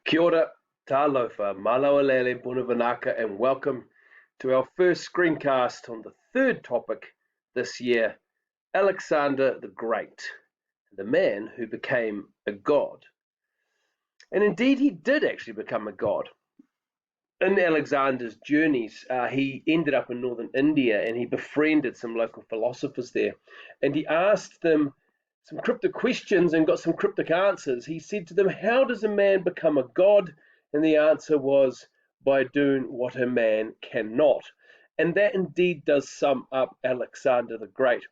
Kia ora, talofa, malawalele, bunavanaka, and welcome to our first screencast on the third topic this year, Alexander the Great, the man who became a god. And indeed, he did actually become a god. In Alexander's journeys, he ended up in northern India and he befriended some local philosophers there. And he asked them some cryptic questions and got some cryptic answers. He said to them, "How does a man become a god?" And the answer was, "By doing what a man cannot." And that indeed does sum up Alexander the Great.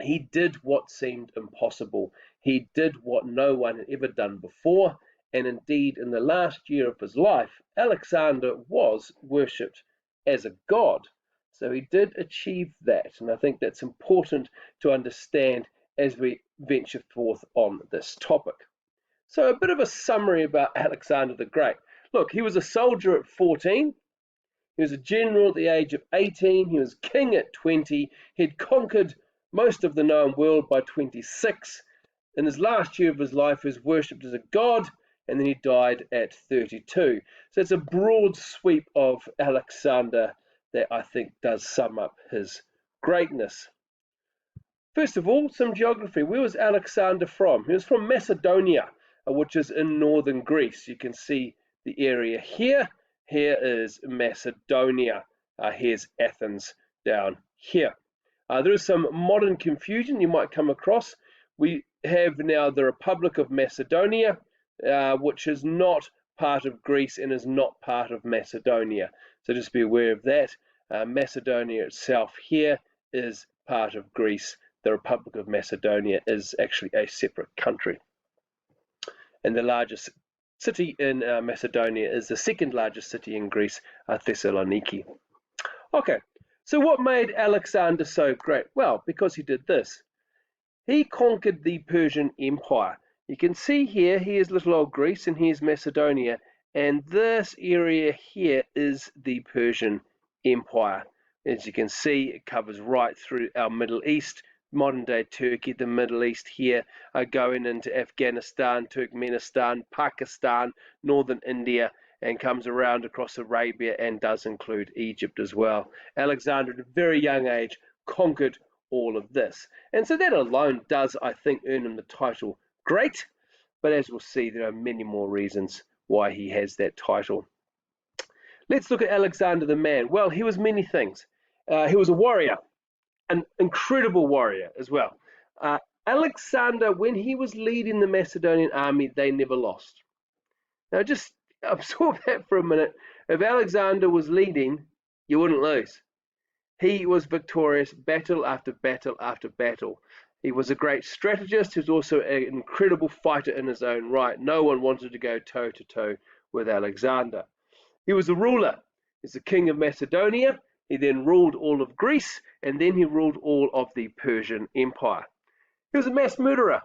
He did what seemed impossible. He did what no one had ever done before. And indeed, in the last year of his life, Alexander was worshipped as a god. So he did achieve that. And I think that's important to understand as we venture forth on this topic. So a bit of a summary about Alexander the Great. Look, he was a soldier at 14. He was a general at the age of 18. He was king at 20. He'd conquered most of the known world by 26. In his last year of his life, he was worshipped as a god, and then he died at 32. So it's a broad sweep of Alexander that I think does sum up his greatness. First of all, some geography. Where was Alexander from? He was from Macedonia, which is in northern Greece. You can see the area here. Here is Macedonia. Here's Athens down here. There is some modern confusion you might come across. We have now the Republic of Macedonia, which is not part of Greece and is not part of Macedonia. So just be aware of that. Macedonia itself here is part of Greece. The Republic of Macedonia is actually a separate country. And the largest city in Macedonia is the second largest city in Greece, Thessaloniki. Okay, so what made Alexander so great? Well, because he did this. He conquered the Persian Empire. You can see here, here's little old Greece and here's Macedonia. And this area here is the Persian Empire. As you can see, it covers right through our Middle East, modern-day Turkey, the Middle East here, going into Afghanistan, Turkmenistan, Pakistan, northern India, and comes around across Arabia and does include Egypt as well. Alexander, at a very young age, conquered all of this. And so that alone does, I think, earn him the title great. But as we'll see, there are many more reasons why he has that title. Let's look at Alexander the man. Well, he was many things. He was a warrior, an incredible warrior as well. Alexander, when he was leading the Macedonian army, they never lost. Now just absorb that for a minute. If Alexander was leading, you wouldn't lose. He was victorious battle after battle after battle. He was a great strategist. He was also an incredible fighter in his own right. No one wanted to go toe-to-toe with Alexander. He was a ruler. He's the king of Macedonia. He then ruled all of Greece, and then he ruled all of the Persian Empire. He was a mass murderer,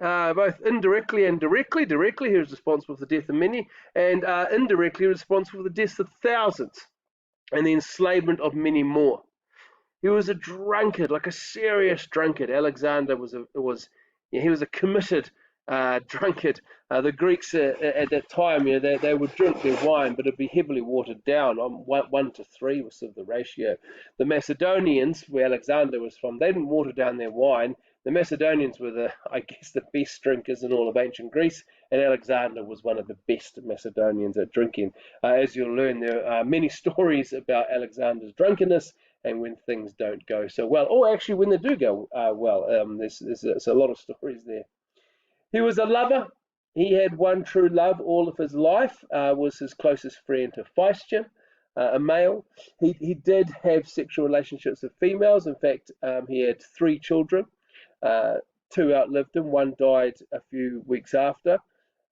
both indirectly and directly. Directly, he was responsible for the death of many, and indirectly responsible for the deaths of thousands and the enslavement of many more. He was a drunkard, like a serious drunkard. Alexander was a committed drunkard. The Greeks at that time, they would drink their wine, but it'd be heavily watered down. 1 to 3 was sort of the ratio. The Macedonians, where Alexander was from, they didn't water down their wine. The Macedonians were the best drinkers in all of ancient Greece, and Alexander was one of the best Macedonians at drinking. As you'll learn, there are many stories about Alexander's drunkenness and when things don't go so well, or actually when they do go well. There's a lot of stories there. He was a lover. He had one true love all of his life, was his closest friend Hephaestion, a male. He did have sexual relationships with females. In fact, he had 3 children. 2 outlived him. 1 died a few weeks after.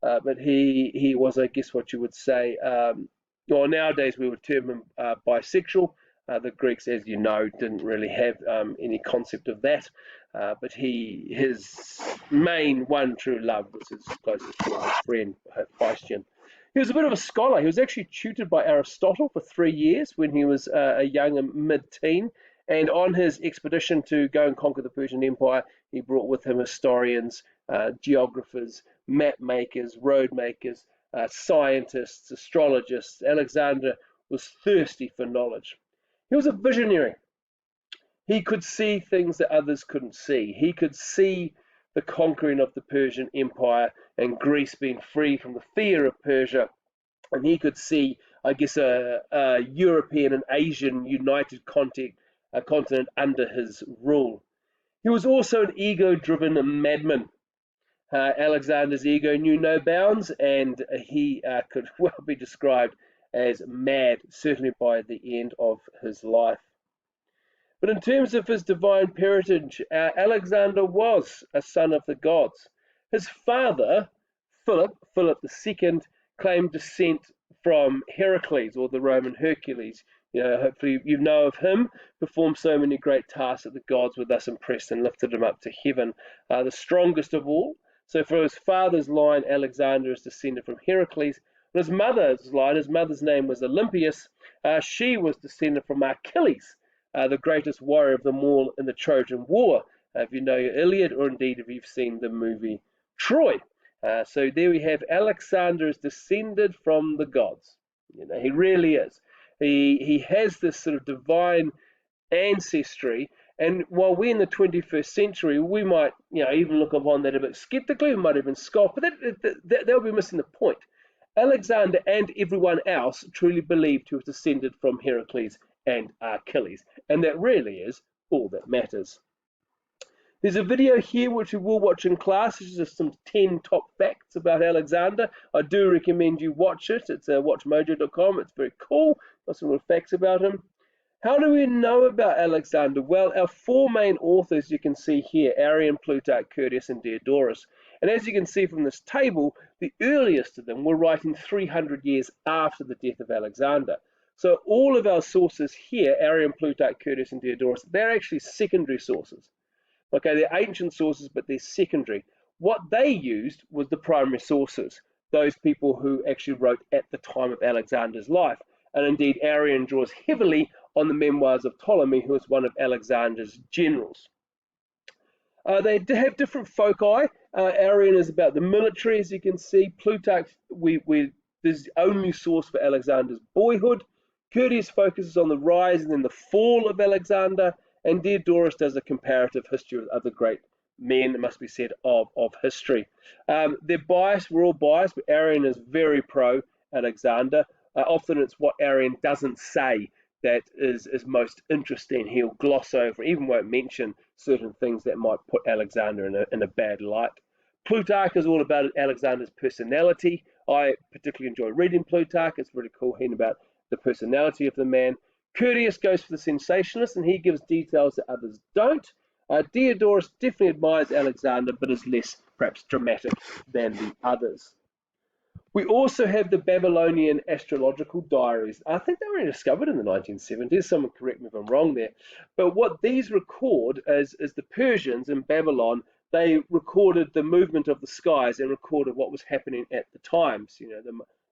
But he was, I guess, what you would say, well, nowadays we would term him bisexual. The Greeks, as you know, didn't really have any concept of that. But his main one true love was his closest friend, Hephaestion. He was a bit of a scholar. He was actually tutored by Aristotle for 3 years when he was a young and mid-teen. And on his expedition to go and conquer the Persian Empire, he brought with him historians, geographers, map makers, road makers, scientists, astrologists. Alexander was thirsty for knowledge. He was a visionary. He could see things that others couldn't see. He could see the conquering of the Persian Empire and Greece being free from the fear of Persia. And he could see, I guess, a European and Asian united continent under his rule. He was also an ego-driven madman. Alexander's ego knew no bounds, and he could well be described as mad, certainly by the end of his life. But in terms of his divine parentage, Alexander was a son of the gods. His father, Philip II, claimed descent from Heracles, or the Roman Hercules. Hopefully you know of him, performed so many great tasks that the gods were thus impressed and lifted him up to heaven, the strongest of all. So for his father's line, Alexander is descended from Heracles. On his mother's line, his mother's name was Olympias. She was descended from Achilles, the greatest warrior of them all in the Trojan War, if you know your Iliad, or indeed if you've seen the movie Troy. So there we have Alexander is descended from the gods. He really is. He has this sort of divine ancestry. And while we're in the 21st century, we might, even look upon that a bit skeptically. We might even scoff, but they'll be missing the point. Alexander and everyone else truly believed he was descended from Heracles and Achilles, and that really is all that matters. There's a video here which we will watch in class. This is just some 10 top facts about Alexander. I do recommend you watch it. It's watchmojo.com. It's very cool. Got some little facts about him. How do we know about Alexander? Well, our four main authors you can see here, Arrian, Plutarch, Curtius, and Diodorus. And as you can see from this table, the earliest of them were writing 300 years after the death of Alexander. So all of our sources here, Arrian, Plutarch, Curtius, and Diodorus, they're actually secondary sources. Okay, they're ancient sources, but they're secondary. What they used was the primary sources, those people who actually wrote at the time of Alexander's life. And indeed, Arrian draws heavily on the memoirs of Ptolemy, who was one of Alexander's generals. They have different foci. Arrian is about the military, as you can see. Plutarch is the only source for Alexander's boyhood. Curtius focuses on the rise and then the fall of Alexander, and Diodorus does a comparative history of other great men, it must be said, of history. They're biased, we're all biased, but Arrian is very pro-Alexander. Often it's what Arrian doesn't say that is most interesting. He'll gloss over, even won't mention certain things that might put Alexander in a bad light. Plutarch is all about Alexander's personality. I particularly enjoy reading Plutarch. It's really cool hearing about the personality of the man. Curtius goes for the sensationalist, and he gives details that others don't. Diodorus definitely admires Alexander, but is less, perhaps, dramatic than the others. We also have the Babylonian astrological diaries. I think they were discovered in the 1970s. Someone correct me if I'm wrong there. But what these record is the Persians in Babylon, they recorded the movement of the skies and recorded what was happening at the times.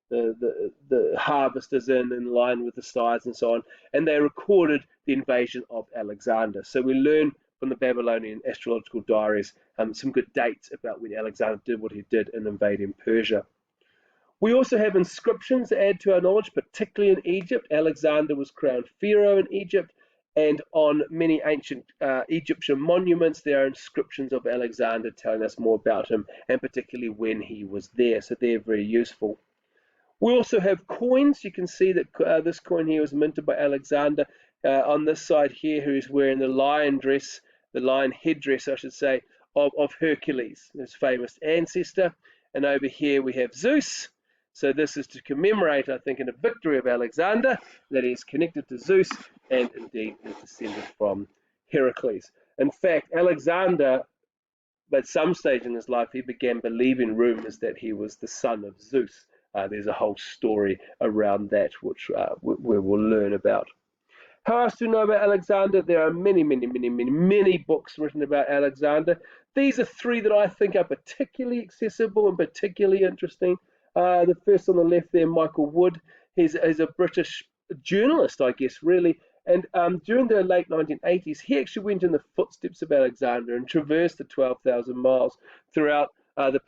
The harvest is in line with the stars and so on. And they recorded the invasion of Alexander. So we learn from the Babylonian astrological diaries some good dates about when Alexander did what he did in invading Persia. We also have inscriptions that add to our knowledge, particularly in Egypt. Alexander was crowned pharaoh in Egypt, and on many ancient Egyptian monuments, there are inscriptions of Alexander telling us more about him, and particularly when he was there, so they're very useful. We also have coins. You can see that this coin here was minted by Alexander. On this side here, who's wearing the lion headdress, I should say, of Hercules, his famous ancestor. And over here we have Zeus. So this is to commemorate, I think, in a victory of Alexander, that is connected to Zeus and indeed is descended from Heracles. In fact, Alexander, at some stage in his life, he began believing rumors that he was the son of Zeus. There's a whole story around that, which we will learn about. How else do we know about Alexander? There are many books written about Alexander. These are three that I think are particularly accessible and particularly interesting. The first on the left there, Michael Wood. He's a British journalist, I guess, really. And during the late 1980s, he actually went in the footsteps of Alexander and traversed the 12,000 miles throughout the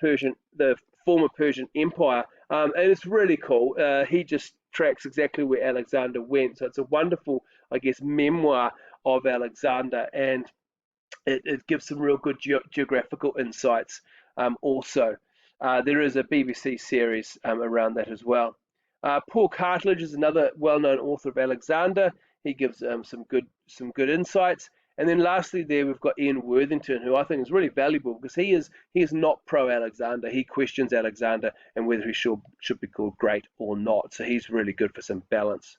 former Persian Empire, and it's really cool. He just tracks exactly where Alexander went, so it's a wonderful, I guess, memoir of Alexander, and it gives some real good geographical insights also. There is a BBC series around that as well. Paul Cartledge is another well-known author of Alexander. He gives some good insights. And then lastly, there we've got Ian Worthington, who I think is really valuable because he is not pro-Alexander. He questions Alexander and whether he should be called great or not. So he's really good for some balance.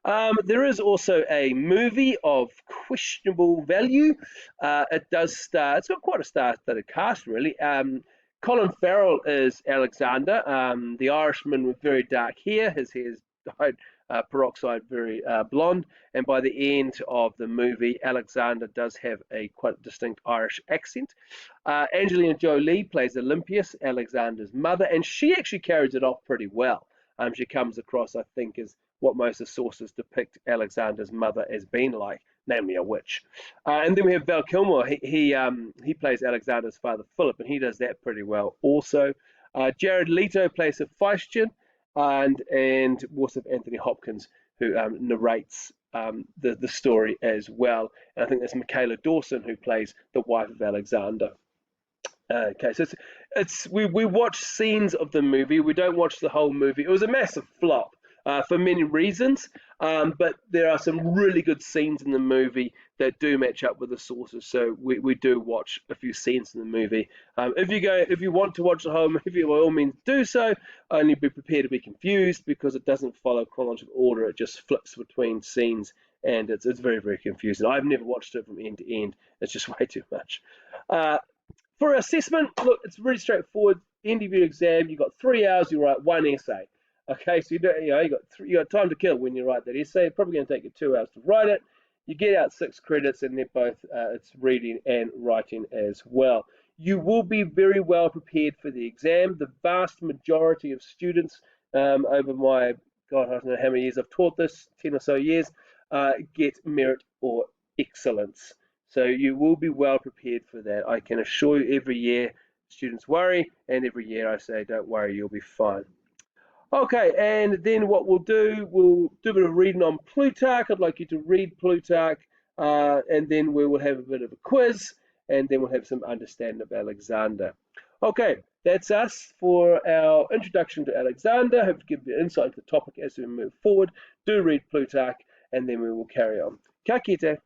There is also a movie of questionable value. It does star, it's got quite a star-studded cast, really. Colin Farrell is Alexander, the Irishman with very dark hair. His hair's dyed peroxide very blonde, and by the end of the movie, Alexander does have a quite distinct Irish accent. Angelina Jolie plays Olympias, Alexander's mother, and she actually carries it off pretty well. She comes across, I think, as what most of the sources depict Alexander's mother as being like, namely a witch. And then we have Val Kilmer. He plays Alexander's father, Philip, and he does that pretty well also. Jared Leto plays Hephaestion, and also Anthony Hopkins, who narrates the story as well. And I think that's Michaela Dawson, who plays the wife of Alexander. Okay, so we watch scenes of the movie. We don't watch the whole movie. It was a massive flop for many reasons, but there are some really good scenes in the movie that do match up with the sources. So we do watch a few scenes in the movie. If you want to watch the whole movie, by all means do so. Only be prepared to be confused because it doesn't follow chronological order. It just flips between scenes, and it's very, very confusing. I've never watched it from end to end. It's just way too much. For assessment, look, it's really straightforward. End of your exam, you've got 3 hours, you write one essay. Okay, so you got time to kill when you write that essay. It's probably going to take you 2 hours to write it. You get out 6 credits, and they're both it's reading and writing as well. You will be very well prepared for the exam. The vast majority of students over my, God, I don't know how many years I've taught this, 10 or so years, get merit or excellence. So you will be well prepared for that. I can assure you every year students worry, and every year I say, don't worry, you'll be fine. Okay, and then what we'll do a bit of reading on Plutarch. I'd like you to read Plutarch, and then we will have a bit of a quiz, and then we'll have some understanding of Alexander. Okay, that's us for our introduction to Alexander. I hope to give you insight into the topic as we move forward. Do read Plutarch, and then we will carry on. Ka kite.